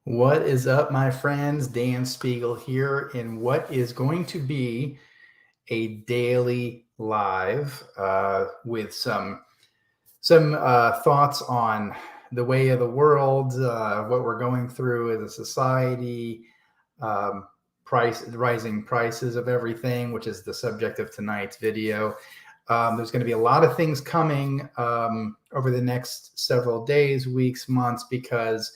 What is up, my friends? Dan Spiegel here in what is going to be a daily live with some thoughts on the way of the world, what we're going through as a society, um, rising prices of everything, which is the subject of tonight's video. There's going to be a lot of things coming over the next several days, weeks, months, because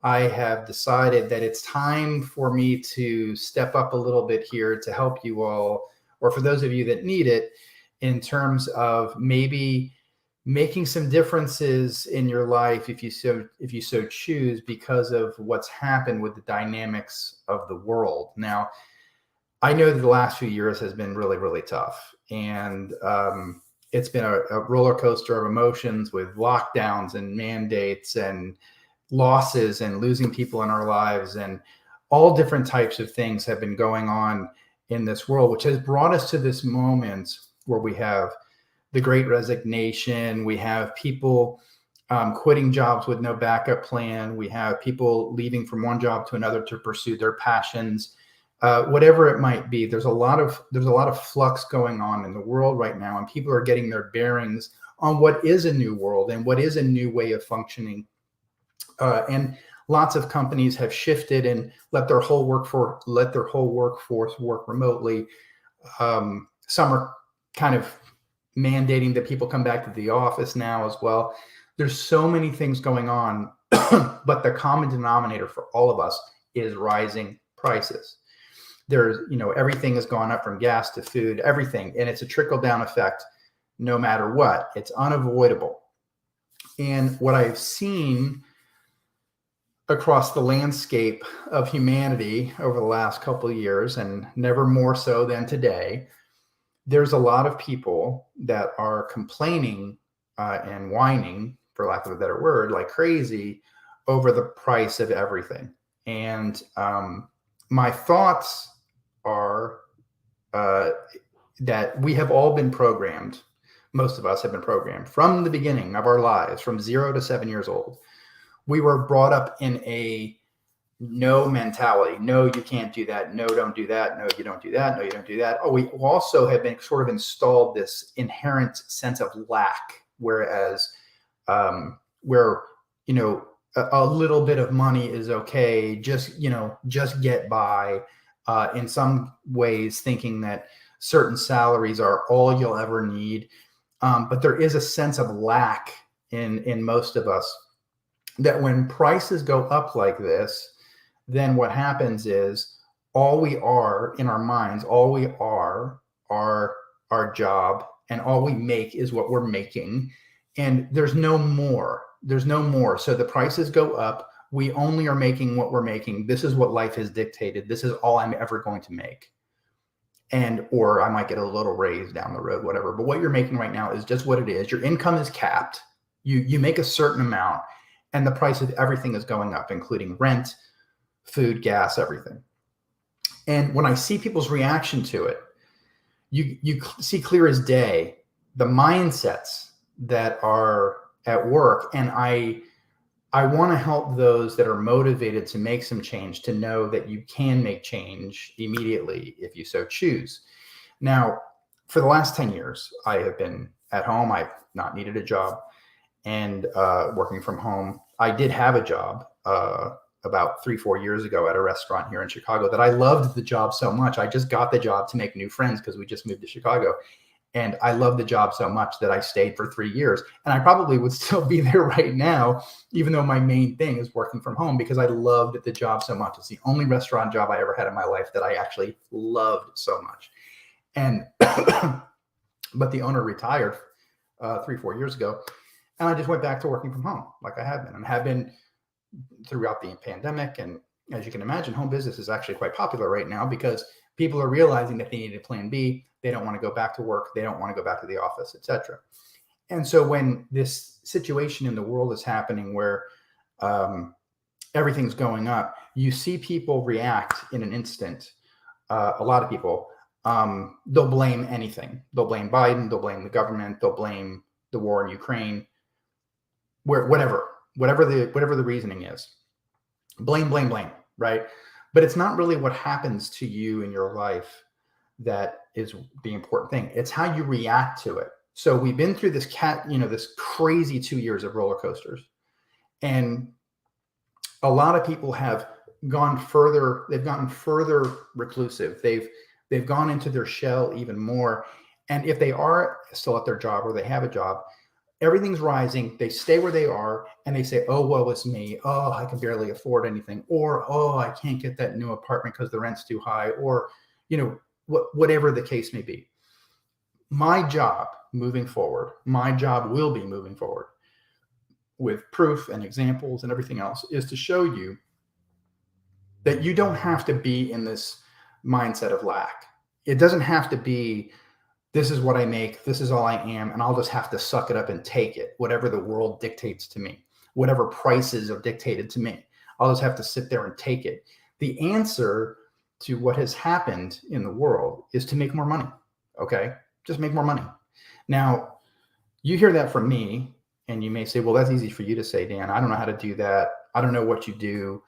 I have decided that it's time for me to step up a little bit here to help you all, or for those of you that need it, in terms of maybe making some differences in your life if you so choose, because of what's happened with the dynamics of the world. Now, I know that the last few years has been really, really tough, and it's been a roller coaster of emotions with lockdowns and mandates and losses and losing people in our lives, and all different types of things have been going on in this world, which has brought us to this moment where we have the great resignation. We have people quitting jobs with no backup plan. We have people leaving from one job to another to pursue their passions. Whatever it might be, there's a lot of flux going on in the world right now, and people are getting their bearings on what is a new world and what is a new way of functioning. And lots of companies have shifted and let their whole workforce work remotely. Some are kind of mandating that people come back to the office now as well. There's so many things going on, but the common denominator for all of us is rising prices. Everything has gone up, from gas to food, everything, and it's a trickle down effect no matter what. It's unavoidable. And what I've seen across the landscape of humanity over the last couple of years, and never more so than today, there's a lot of people that are complaining and whining, for lack of a better word, like crazy over the price of everything. And my thoughts are that we have all been programmed. Most of us have been programmed from the beginning of our lives, from 0 to 7 years old. We were brought up in a no mentality. No, you can't do that. No, don't do that. No, you don't do that. No, you don't do that. Oh, we also have been sort of installed this inherent sense of lack, whereas where, a little bit of money is okay. Just get by, in some ways, thinking that certain salaries are all you'll ever need. But there is a sense of lack in most of us, that when prices go up like this, then what happens is all we are in our minds, all we are our job, and all we make is what we're making. And there's no more. There's no more. So the prices go up. We only are making what we're making. This is what life has dictated. This is all I'm ever going to make. Or I might get a little raise down the road, whatever. But what you're making right now is just what it is. Your income is capped. You make a certain amount, and the price of everything is going up, including rent, food, gas, everything. And when I see people's reaction to it, you see clear as day the mindsets that are at work. And I want to help those that are motivated to make some change to know that you can make change immediately if you so choose. Now, for the last 10 years, I have been at home. I've not needed a job, and working from home. I did have a job about 3-4 years ago at a restaurant here in Chicago that I loved the job so much. I just got the job to make new friends because we just moved to Chicago. And I loved the job so much that I stayed for 3 years. And I probably would still be there right now, even though my main thing is working from home, because I loved the job so much. It's the only restaurant job I ever had in my life that I actually loved so much. And but the owner retired 3-4 years ago. And I just went back to working from home like I have been, and have been throughout the pandemic. And as you can imagine, home business is actually quite popular right now because people are realizing that they need a plan B. They don't want to go back to work. They don't want to go back to the office, etc. And so when this situation in the world is happening where everything's going up, you see people react in an instant. A lot of people, they'll blame anything. They'll blame Biden. They'll blame the government. They'll blame the war in Ukraine. Whatever the reasoning is. blame, blame, blame, right? But it's not really what happens to you in your life that is the important thing. It's how you react to it. So we've been through this this crazy 2 years of roller coasters. And a lot of people have gone further, they've gotten further reclusive. They've gone into their shell even more. And if they are still at their job or they have a job, everything's rising. They stay where they are and they say, oh, well, it's me. Oh, I can barely afford anything. Or, oh, I can't get that new apartment because the rent's too high. Or, whatever the case may be. My job moving forward, my job will be moving forward with proof and examples and everything else, is to show you that you don't have to be in this mindset of lack. It doesn't have to be, this is what I make, this is all I am, and I'll just have to suck it up and take it, whatever the world dictates to me, whatever prices are dictated to me. I'll just have to sit there and take it. The answer to what has happened in the world is to make more money, okay? Just make more money. Now, you hear that from me, and you may say, well, that's easy for you to say, Dan. I don't know how to do that. I don't know what you do.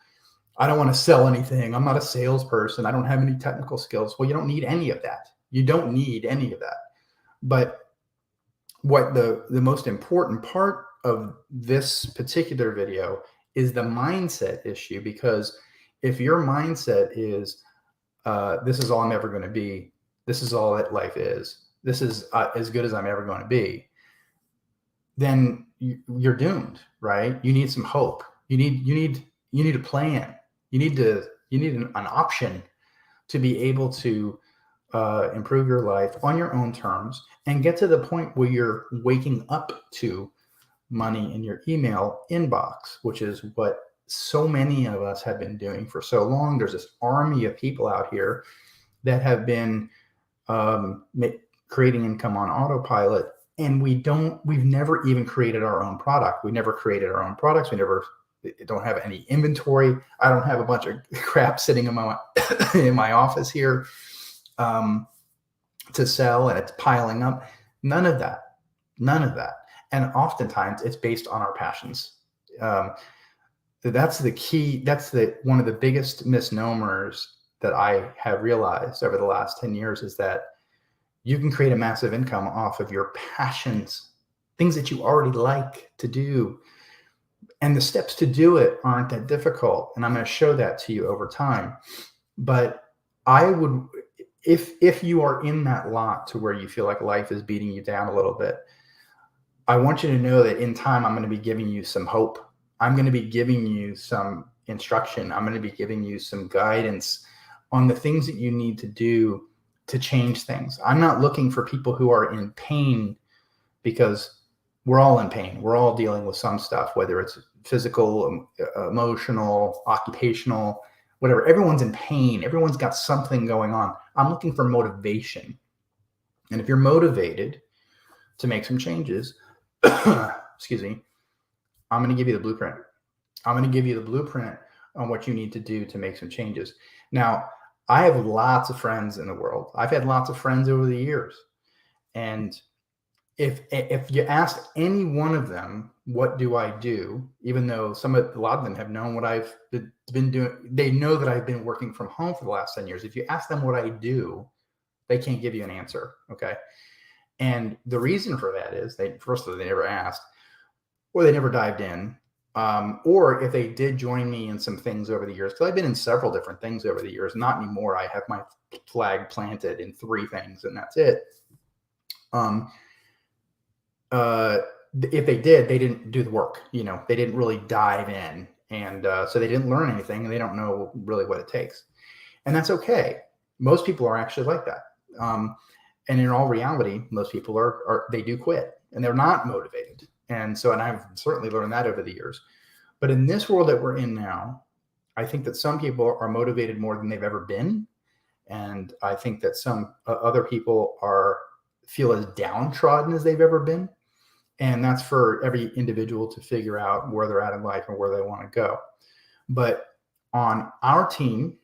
I don't want to sell anything. I'm not a salesperson. I don't have any technical skills. Well, you don't need any of that. You don't need any of that. But what the most important part of this particular video is the mindset issue, because if your mindset is, this is all I'm ever going to be, this is all that life is, this is as good as I'm ever going to be, then you're doomed, right? You need some hope. You need a plan. You need an option to be able to improve your life on your own terms and get to the point where you're waking up to money in your email inbox, which is what so many of us have been doing for so long. There's this army of people out here that have been creating income on autopilot, and we've never even created our own product. We never created our own products. We don't have any inventory. I don't have a bunch of crap sitting in my office here to sell, and it's piling up. None of that. And oftentimes it's based on our passions. That's the key. That's one of the biggest misnomers that I have realized over the last 10 years, is that you can create a massive income off of your passions, things that you already like to do. And the steps to do it aren't that difficult. And I'm going to show that to you over time. But I would, if you are in that lot to where you feel like life is beating you down a little bit, I want you to know that in time, I'm going to be giving you some hope. I'm going to be giving you some instruction. I'm going to be giving you some guidance on the things that you need to do to change things. I'm not looking for people who are in pain, because we're all in pain. We're all dealing with some stuff, whether it's physical, emotional, occupational, whatever. Everyone's in pain. Everyone's got something going on. I'm looking for motivation. And if you're motivated to make some changes, excuse me, I'm going to give you the blueprint. I'm going to give you the blueprint on what you need to do to make some changes. Now, I have lots of friends in the world. I've had lots of friends over the years. And if you ask any one of them, what do I do? Even though a lot of them have known what I've been doing, they know that I've been working from home for the last 10 years. If you ask them what I do, they can't give you an answer. Okay. And the reason for that is first of all, they never asked, or they never dived in. Or if they did join me in some things over the years, because I've been in several different things over the years, not anymore. I have my flag planted in 3 things, and that's it. If they did, they didn't do the work. They didn't really dive in, and so they didn't learn anything, and they don't know really what it takes. And that's okay. Most people are actually like that. And in all reality, most people they do quit, and they're not motivated. And I've certainly learned that over the years. But in this world that we're in now, I think that some people are motivated more than they've ever been. And I think that some other people feel as downtrodden as they've ever been. And that's for every individual to figure out where they're at in life and where they want to go. But on our team,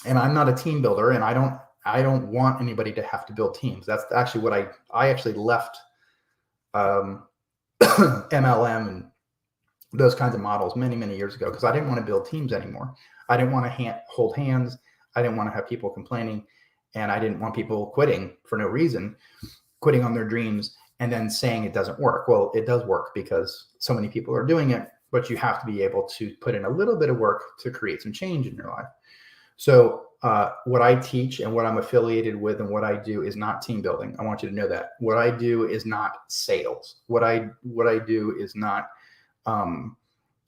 and I'm not a team builder, and I don't want anybody to have to build teams. That's actually what I actually left MLM and those kinds of models many, many years ago because I didn't want to build teams anymore. I didn't want to hold hands. I didn't want to have people complaining, and I didn't want people quitting for no reason, quitting on their dreams and then saying it doesn't work. Well, it does work because so many people are doing it, but you have to be able to put in a little bit of work to create some change in your life. So what I teach and what I'm affiliated with and what I do is not team building. I want you to know that. What I do is not sales. What I do is not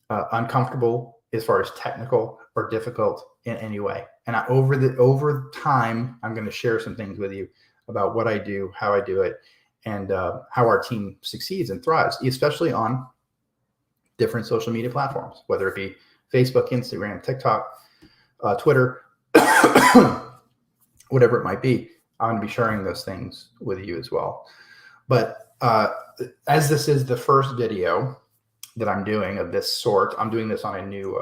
uncomfortable as far as technical or difficult in any way. And over time, I'm going to share some things with you about what I do, how I do it, and how our team succeeds and thrives, especially on different social media platforms, whether it be Facebook, Instagram, TikTok, Twitter, whatever it might be. I'm going to be sharing those things with you as well. But as this is the first video that I'm doing of this sort, I'm doing this on a new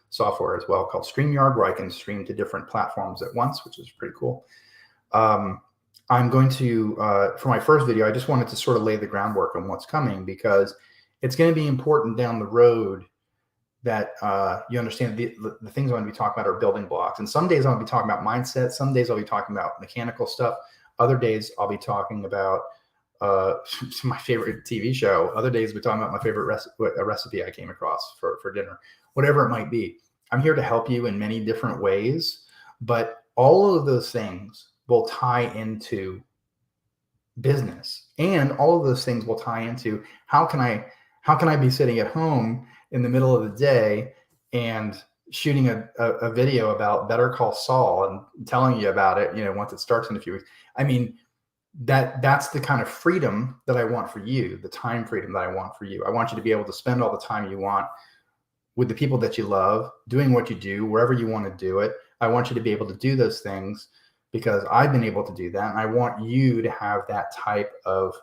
software as well called StreamYard, where I can stream to different platforms at once, which is pretty cool. I'm going to, for my first video, I just wanted to sort of lay the groundwork on what's coming, because it's going to be important down the road that you understand the things I'm going to be talking about are building blocks. And some days I'll be talking about mindset. Some days I'll be talking about mechanical stuff. Other days I'll be talking about my favorite TV show. Other days we're talking about my favorite recipe I came across for dinner, whatever it might be. I'm here to help you in many different ways, but all of those things will tie into business, and all of those things will tie into how can I be sitting at home in the middle of the day and shooting a video about Better Call Saul and telling you about it, once it starts in a few weeks. I mean, that's the kind of freedom that I want for you, the time freedom that I want for you. I want you to be able to spend all the time you want with the people that you love, doing what you do, wherever you want to do it. I want you to be able to do those things because I've been able to do that. And I want you to have that type of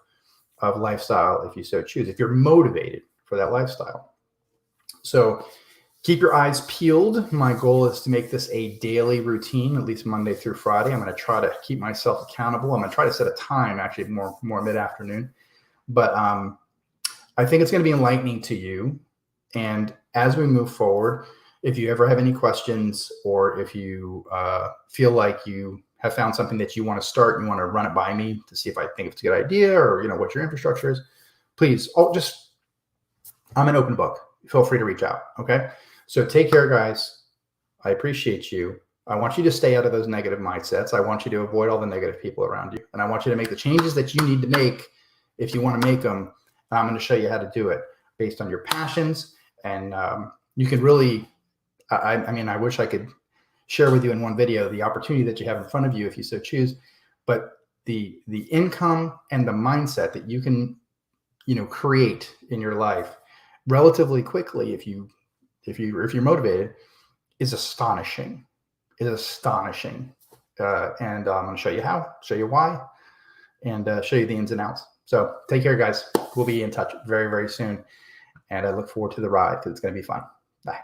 lifestyle if you so choose, if you're motivated for that lifestyle. So keep your eyes peeled. My goal is to make this a daily routine, at least Monday through Friday. I'm going to try to keep myself accountable. I'm going to try to set a time, actually more mid-afternoon. But I think it's going to be enlightening to you. And as we move forward, if you ever have any questions, or if you feel like you have found something that you want to start and you want to run it by me to see if I think it's a good idea, or what your infrastructure is, please, I'm an open book. Feel free to reach out. Okay. So take care, guys. I appreciate you. I want you to stay out of those negative mindsets. I want you to avoid all the negative people around you. And I want you to make the changes that you need to make if you want to make them. And I'm going to show you how to do it based on your passions. And you can really, I mean, I wish I could share with you in one video the opportunity that you have in front of you if you so choose, but the income and the mindset that you can, create in your life relatively quickly if you're motivated is astonishing. And I'm going to show you how, show you why, and show you the ins and outs. So take care, guys. We'll be in touch very, very soon. And I look forward to the ride because it's going to be fun. Bye.